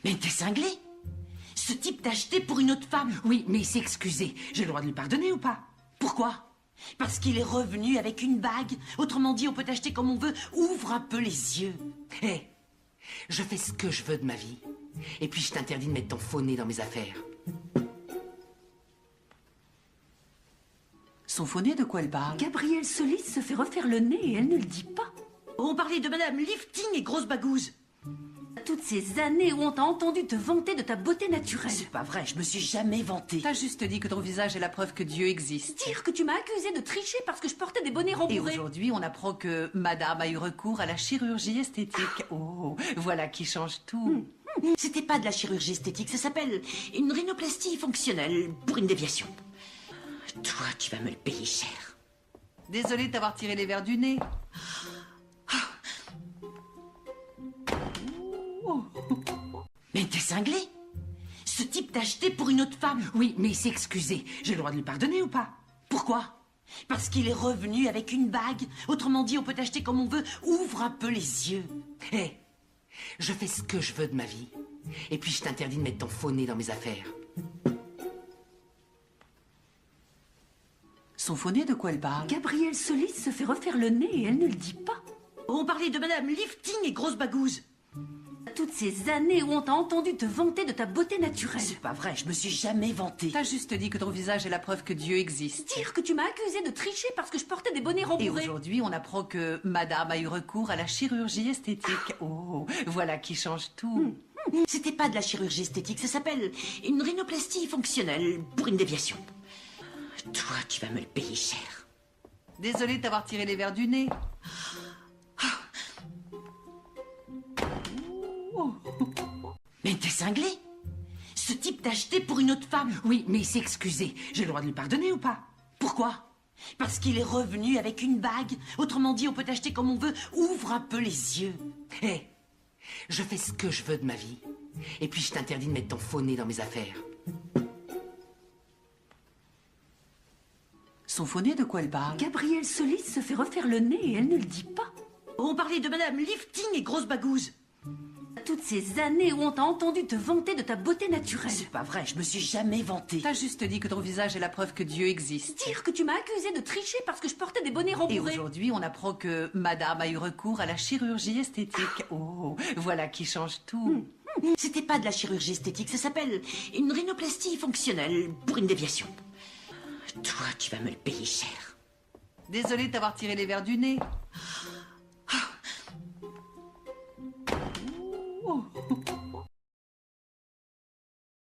Mais t'es cinglé? Ce type t'a acheté pour une autre femme. Oui, mais il s'est excusé. J'ai le droit de lui pardonner ou pas? Pourquoi? Parce qu'il est revenu avec une bague. Autrement dit, on peut t'acheter comme on veut. Ouvre un peu les yeux. Hé, je fais ce que je veux de ma vie. Et puis je t'interdis de mettre ton faux nez dans mes affaires. Son faux nez, de quoi elle parle? Gabrielle Solis se fait refaire le nez et elle ne le dit pas. On parlait de Madame Lifting et grosse bagouze. Toutes ces années où on t'a entendu te vanter de ta beauté naturelle. C'est pas vrai, je me suis jamais vantée. T'as juste dit que ton visage est la preuve que Dieu existe. Dire que tu m'as accusé de tricher parce que je portais des bonnets Et rembourrés. aujourd'hui, on apprend que Madame a eu recours à la chirurgie esthétique. Oh, voilà qui change tout. C'était pas de la chirurgie esthétique, ça s'appelle une rhinoplastie fonctionnelle pour une déviation. Toi, tu vas me le payer cher. Désolée de t'avoir tiré les verres du nez. Mais t'es cinglé? Ce type t'a acheté pour une autre femme. Oui, mais il s'est excusé. J'ai le droit de lui pardonner ou pas? Pourquoi? Parce qu'il est revenu avec une bague. Autrement dit, on peut t'acheter comme on veut. Ouvre un peu les yeux. Hé, je fais ce que je veux de ma vie. Et puis je t'interdis de mettre ton faux nez dans mes affaires. Son faux nez, de quoi elle parle? Gabrielle Solis se fait refaire le nez et elle ne le dit pas. On parlait de Madame Lifting et grosse bagouze. Toutes ces années où on t'a entendu te vanter de ta beauté naturelle. C'est pas vrai, je me suis jamais vantée. T'as juste dit que ton visage est la preuve que Dieu existe. Dire que tu m'as accusé de tricher parce que je portais des bonnets Et rembourrés. aujourd'hui, on apprend que Madame a eu recours à la chirurgie esthétique. Oh, voilà qui change tout. C'était pas de la chirurgie esthétique, ça s'appelle une rhinoplastie fonctionnelle pour une déviation. Toi, tu vas me le payer cher. Désolée de t'avoir tiré les verres du nez. Mais t'es cinglé? Ce type t'a acheté pour une autre femme. Oui, mais il s'est excusé. J'ai le droit de lui pardonner ou pas? Pourquoi? Parce qu'il est revenu avec une bague. Autrement dit, on peut t'acheter comme on veut. Ouvre un peu les yeux. Hé, je fais ce que je veux de ma vie. Et puis je t'interdis de mettre ton faux nez dans mes affaires. Son faux nez, de quoi elle parle? Gabrielle Solis se fait refaire le nez et elle ne le dit pas. On parlait de Madame Lifting et grosse bagouze. Toutes ces années où on t'a entendu te vanter de ta beauté naturelle. C'est pas vrai, je me suis jamais vantée. T'as juste dit que ton visage est la preuve que Dieu existe. Dire que tu m'as accusé de tricher parce que je portais des bonnets Et rembourrés. aujourd'hui, on apprend que Madame a eu recours à la chirurgie esthétique. Oh, voilà qui change tout. C'était pas de la chirurgie esthétique, ça s'appelle une rhinoplastie fonctionnelle pour une déviation. Toi, tu vas me le payer cher. Désolée de t'avoir tiré les verres du nez.